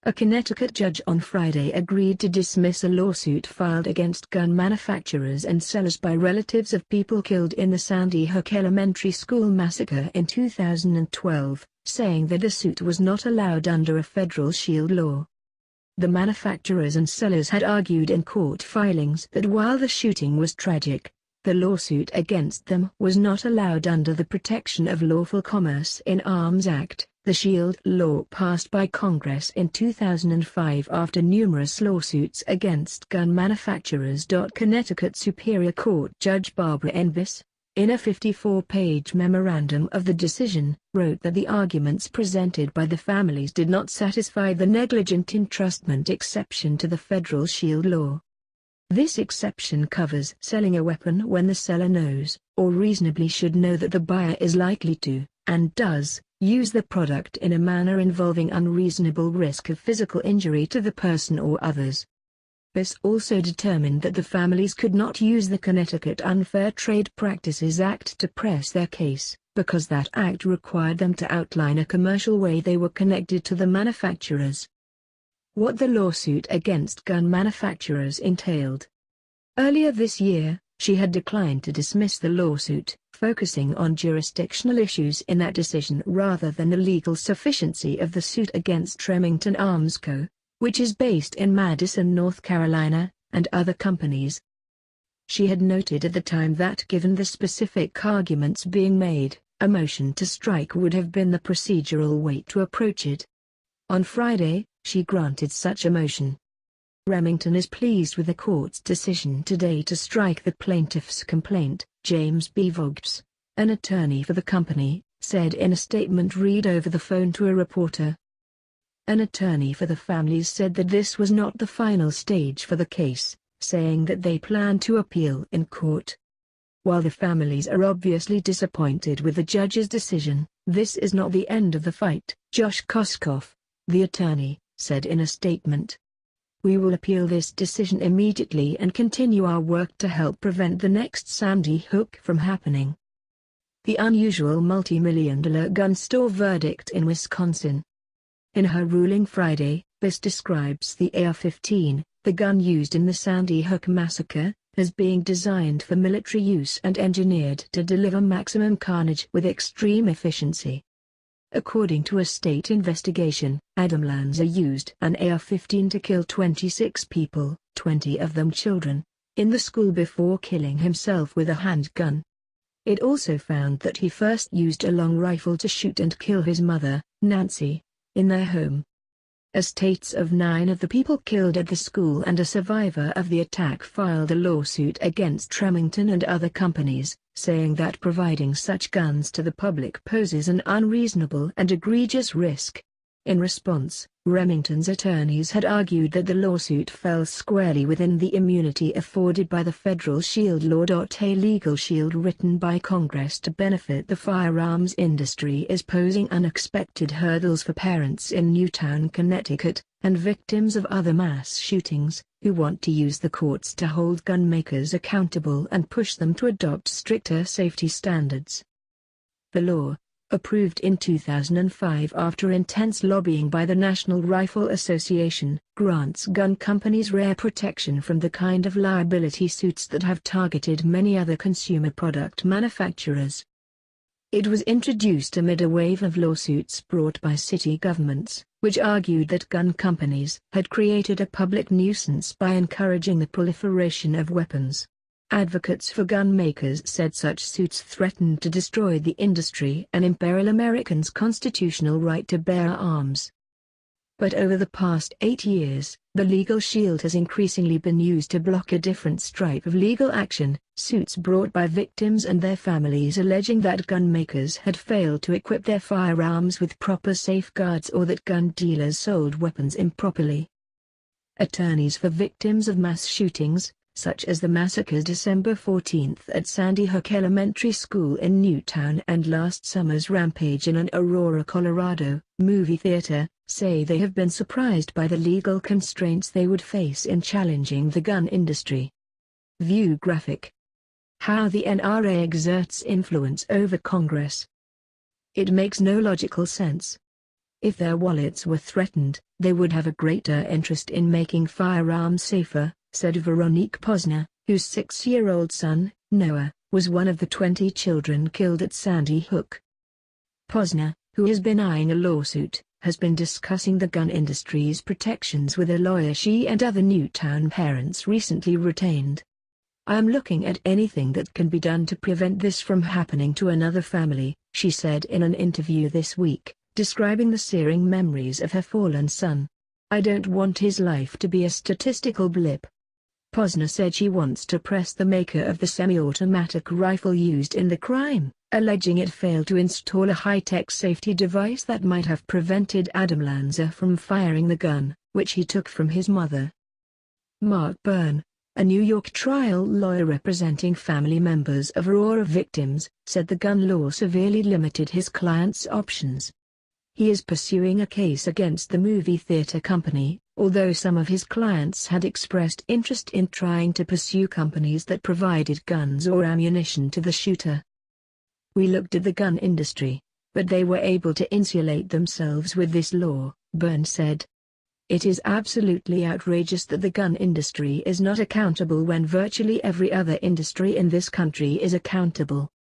A Connecticut judge on Friday agreed to dismiss a lawsuit filed against gun manufacturers and sellers by relatives of people killed in the Sandy Hook Elementary School massacre in 2012, saying that the suit was not allowed under a federal shield law. The manufacturers and sellers had argued in court filings that while the shooting was tragic, the lawsuit against them was not allowed under the Protection of Lawful Commerce in Arms Act, the SHIELD law passed by Congress in 2005 after numerous lawsuits against gun manufacturers. Connecticut Superior Court Judge Barbara Envis, in a 54-page memorandum of the decision, wrote that the arguments presented by the families did not satisfy the negligent entrustment exception to the federal SHIELD law. This exception covers selling a weapon when the seller knows, or reasonably should know, that the buyer is likely to, and does, use the product in a manner involving unreasonable risk of physical injury to the person or others. This also determined that the families could not use the Connecticut Unfair Trade Practices Act to press their case, because that act required them to outline a commercial way they were connected to the manufacturers. What the lawsuit against gun manufacturers entailed. Earlier this year, she had declined to dismiss the lawsuit, focusing on jurisdictional issues in that decision rather than the legal sufficiency of the suit against Remington Arms Co., which is based in Madison, North Carolina, and other companies. She had noted at the time that given the specific arguments being made, a motion to strike would have been the procedural way to approach it. On Friday, she granted such a motion. Remington is pleased with the court's decision today to strike the plaintiff's complaint, James B. Vogts, an attorney for the company, said in a statement read over the phone to a reporter. An attorney for the families said that this was not the final stage for the case, saying that they plan to appeal in court. While the families are obviously disappointed with the judge's decision, this is not the end of the fight, Josh Koskoff, the attorney, said in a statement. We will appeal this decision immediately and continue our work to help prevent the next Sandy Hook from happening. The unusual multi-million-dollar gun store verdict in Wisconsin. In her ruling Friday, this describes the AR-15, the gun used in the Sandy Hook massacre, as being designed for military use and engineered to deliver maximum carnage with extreme efficiency. According to a state investigation, Adam Lanza used an AR-15 to kill 26 people, 20 of them children, in the school before killing himself with a handgun. It also found that he first used a long rifle to shoot and kill his mother, Nancy, in their home. Estates of 9 of the people killed at the school and a survivor of the attack filed a lawsuit against Remington and other companies, saying that providing such guns to the public poses an unreasonable and egregious risk. In response, Remington's attorneys had argued that the lawsuit fell squarely within the immunity afforded by the federal SHIELD law. A legal shield written by Congress to benefit the firearms industry is posing unexpected hurdles for parents in Newtown, Connecticut, and victims of other mass shootings, who want to use the courts to hold gun makers accountable and push them to adopt stricter safety standards. The law, approved in 2005 after intense lobbying by the National Rifle Association, grants gun companies rare protection from the kind of liability suits that have targeted many other consumer product manufacturers. It was introduced amid a wave of lawsuits brought by city governments, which argued that gun companies had created a public nuisance by encouraging the proliferation of weapons. Advocates for gun makers said such suits threatened to destroy the industry and imperil Americans' constitutional right to bear arms. But over the past 8 years, the legal shield has increasingly been used to block a different stripe of legal action, suits brought by victims and their families alleging that gun makers had failed to equip their firearms with proper safeguards or that gun dealers sold weapons improperly. Attorneys for victims of mass shootings, such as the massacres December 14 at Sandy Hook Elementary School in Newtown and last summer's rampage in an Aurora, Colorado, movie theater, say they have been surprised by the legal constraints they would face in challenging the gun industry. View graphic. How the NRA exerts influence over Congress. It makes no logical sense. If their wallets were threatened, they would have a greater interest in making firearms safer, said Veronique Posner, whose 6-year-old son, Noah, was one of the 20 children killed at Sandy Hook. Posner, who has been eyeing a lawsuit, has been discussing the gun industry's protections with a lawyer she and other Newtown parents recently retained. "I am looking at anything that can be done to prevent this from happening to another family," she said in an interview this week, describing the searing memories of her fallen son. "I don't want his life to be a statistical blip." Posner said she wants to press the maker of the semi-automatic rifle used in the crime, alleging it failed to install a high-tech safety device that might have prevented Adam Lanza from firing the gun, which he took from his mother. Mark Byrne, a New York trial lawyer representing family members of Aurora victims, said the gun law severely limited his client's options. He is pursuing a case against the movie theater company, although some of his clients had expressed interest in trying to pursue companies that provided guns or ammunition to the shooter. "We looked at the gun industry, but they were able to insulate themselves with this law," Byrne said. "It is absolutely outrageous that the gun industry is not accountable when virtually every other industry in this country is accountable."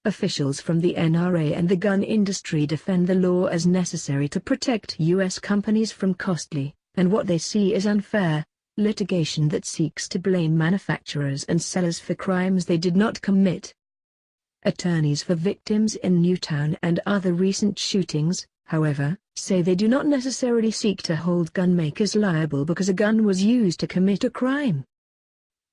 Officials from the NRA and the gun industry defend the law as necessary to protect U.S. companies from costly, and what they see as unfair, litigation that seeks to blame manufacturers and sellers for crimes they did not commit. Attorneys for victims in Newtown and other recent shootings, however, say they do not necessarily seek to hold gun makers liable because a gun was used to commit a crime.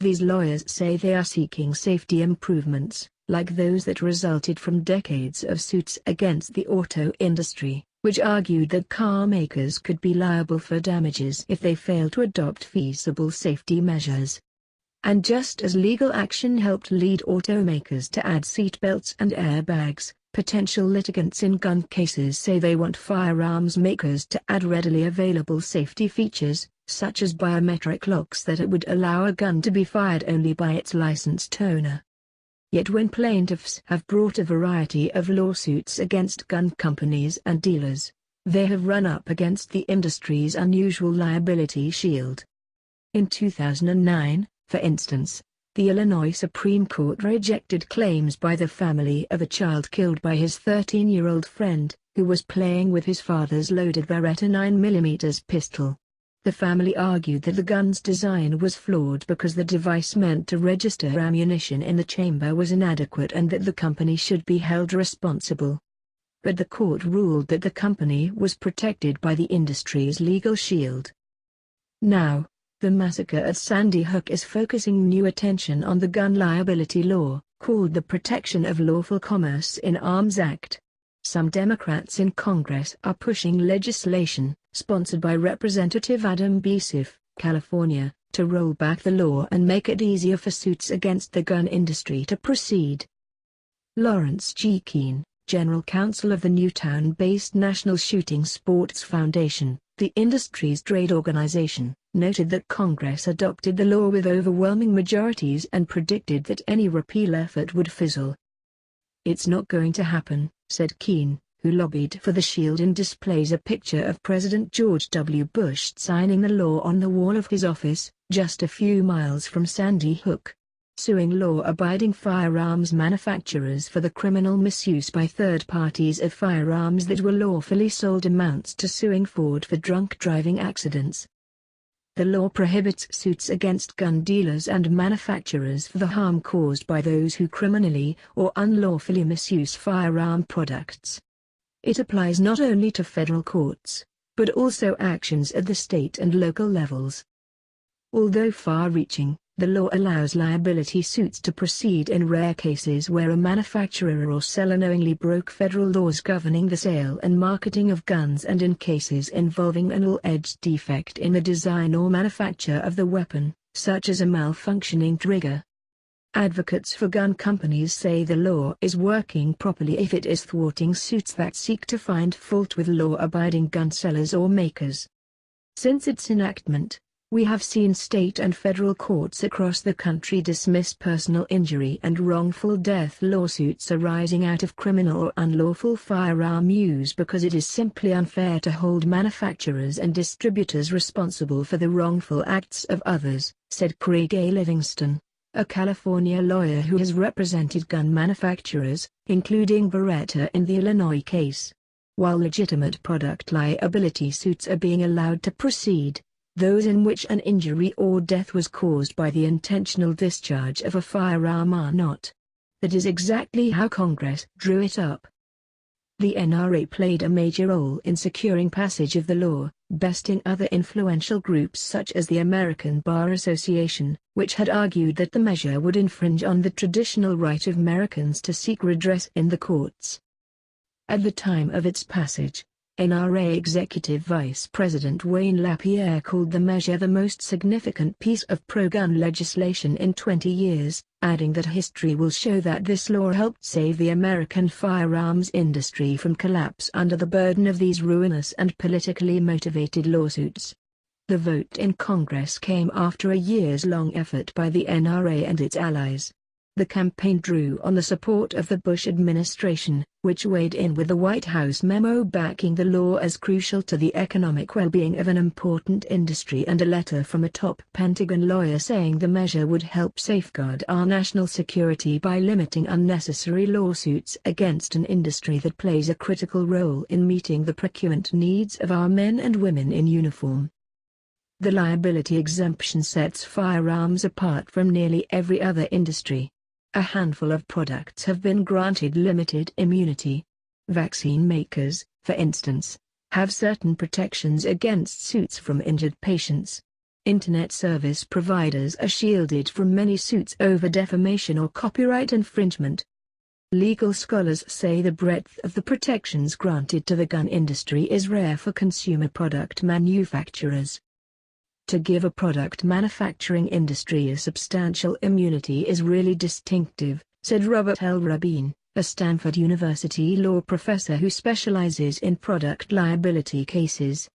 These lawyers say they are seeking safety improvements, like those that resulted from decades of suits against the auto industry, which argued that car makers could be liable for damages if they fail to adopt feasible safety measures. And just as legal action helped lead automakers to add seatbelts and airbags, potential litigants in gun cases say they want firearms makers to add readily available safety features, such as biometric locks that it would allow a gun to be fired only by its licensed owner. Yet when plaintiffs have brought a variety of lawsuits against gun companies and dealers, they have run up against the industry's unusual liability shield. In 2009, for instance, the Illinois Supreme Court rejected claims by the family of a child killed by his 13-year-old friend, who was playing with his father's loaded Beretta 9mm pistol. The family argued that the gun's design was flawed because the device meant to register ammunition in the chamber was inadequate and that the company should be held responsible. But the court ruled that the company was protected by the industry's legal shield. Now, the massacre at Sandy Hook is focusing new attention on the gun liability law, called the Protection of Lawful Commerce in Arms Act. Some Democrats in Congress are pushing legislation, sponsored by Representative Adam Bisif, California, to roll back the law and make it easier for suits against the gun industry to proceed. Lawrence G. Keene, General Counsel of the Newtown-based National Shooting Sports Foundation, the industry's trade organization, noted that Congress adopted the law with overwhelming majorities and predicted that any repeal effort would fizzle. "It's not going to happen," said Keene, who lobbied for the shield and displays a picture of President George W. Bush signing the law on the wall of his office, just a few miles from Sandy Hook. Suing law-abiding firearms manufacturers for the criminal misuse by third parties of firearms that were lawfully sold amounts to suing Ford for drunk driving accidents. The law prohibits suits against gun dealers and manufacturers for the harm caused by those who criminally or unlawfully misuse firearm products. It applies not only to federal courts, but also actions at the state and local levels. Although far-reaching, the law allows liability suits to proceed in rare cases where a manufacturer or seller knowingly broke federal laws governing the sale and marketing of guns and in cases involving an alleged defect in the design or manufacture of the weapon, such as a malfunctioning trigger. Advocates for gun companies say the law is working properly if it is thwarting suits that seek to find fault with law-abiding gun sellers or makers. Since its enactment, We have seen state and federal courts across the country dismiss personal injury and wrongful death lawsuits arising out of criminal or unlawful firearm use because it is simply unfair to hold manufacturers and distributors responsible for the wrongful acts of others, said Craig A. Livingston, a California lawyer who has represented gun manufacturers, including Beretta in the Illinois case. While legitimate product liability suits are being allowed to proceed, those in which an injury or death was caused by the intentional discharge of a firearm are not. That is exactly how Congress drew it up. The NRA played a major role in securing passage of the law, besting other influential groups such as the American Bar Association, which had argued that the measure would infringe on the traditional right of Americans to seek redress in the courts. At the time of its passage, NRA Executive Vice President Wayne LaPierre called the measure the most significant piece of pro-gun legislation in 20 years, adding that history will show that this law helped save the American firearms industry from collapse under the burden of these ruinous and politically motivated lawsuits. The vote in Congress came after a years-long effort by the NRA and its allies. The campaign drew on the support of the Bush administration, which weighed in with the White House memo backing the law as crucial to the economic well-being of an important industry, and a letter from a top Pentagon lawyer saying the measure would help safeguard our national security by limiting unnecessary lawsuits against an industry that plays a critical role in meeting the procurement needs of our men and women in uniform. The liability exemption sets firearms apart from nearly every other industry. A handful of products have been granted limited immunity. Vaccine makers, for instance, have certain protections against suits from injured patients. Internet service providers are shielded from many suits over defamation or copyright infringement. Legal scholars say the breadth of the protections granted to the gun industry is rare for consumer product manufacturers. To give a product manufacturing industry a substantial immunity is really distinctive, said Robert L. Rabin, a Stanford University law professor who specializes in product liability cases.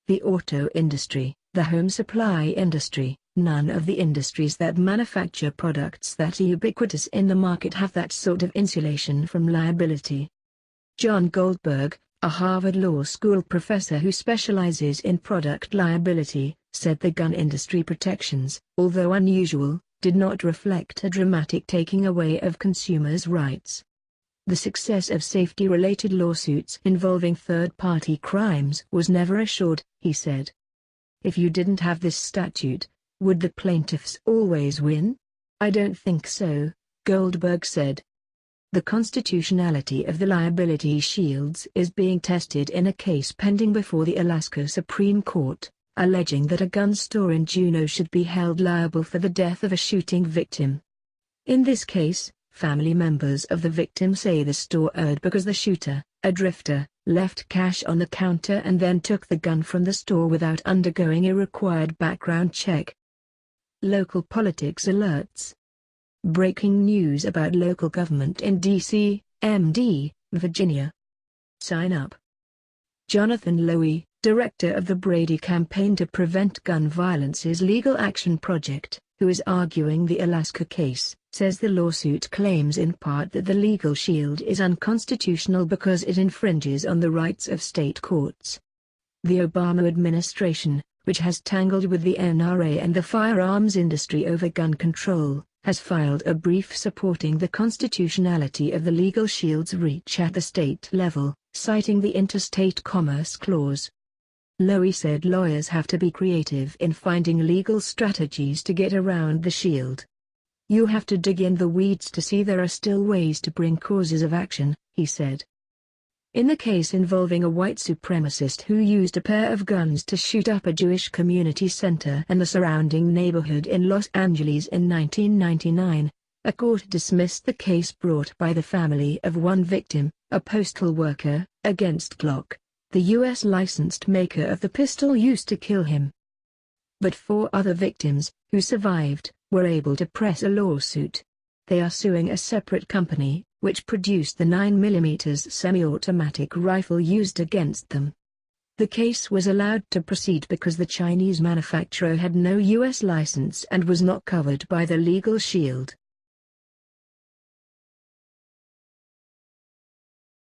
The auto industry, the home supply industry, none of the industries that manufacture products that are ubiquitous in the market have that sort of insulation from liability. John Goldberg, a Harvard Law School professor who specializes in product liability, said the gun industry protections, although unusual, did not reflect a dramatic taking away of consumers' rights. The success of safety-related lawsuits involving third-party crimes was never assured, he said. If you didn't have this statute, would the plaintiffs always win? I don't think so, Goldberg said. The constitutionality of the liability shields is being tested in a case pending before the Alaska Supreme Court, alleging that a gun store in Juneau should be held liable for the death of a shooting victim. In this case, family members of the victim say the store erred because the shooter, a drifter, left cash on the counter and then took the gun from the store without undergoing a required background check. Local politics alerts. Breaking news about local government in D.C., MD, Virginia. Sign up. Jonathan Lowy, director of the Brady Campaign to Prevent Gun Violence's Legal Action Project, who is arguing the Alaska case, says the lawsuit claims in part that the legal shield is unconstitutional because it infringes on the rights of state courts. The Obama administration, which has tangled with the NRA and the firearms industry over gun control, has filed a brief supporting the constitutionality of the legal shield's reach at the state level, citing the Interstate Commerce Clause. Lowy said lawyers have to be creative in finding legal strategies to get around the shield. You have to dig in the weeds to see there are still ways to bring causes of action, he said. In the case involving a white supremacist who used a pair of guns to shoot up a Jewish community center and the surrounding neighborhood in Los Angeles in 1999, a court dismissed the case brought by the family of one victim, a postal worker, against Glock, the U.S. licensed maker of the pistol used to kill him. But 4 other victims, who survived, were able to press a lawsuit. They are suing a separate company, which produced the 9mm semi-automatic rifle used against them. The case was allowed to proceed because the Chinese manufacturer had no U.S. license and was not covered by the legal shield.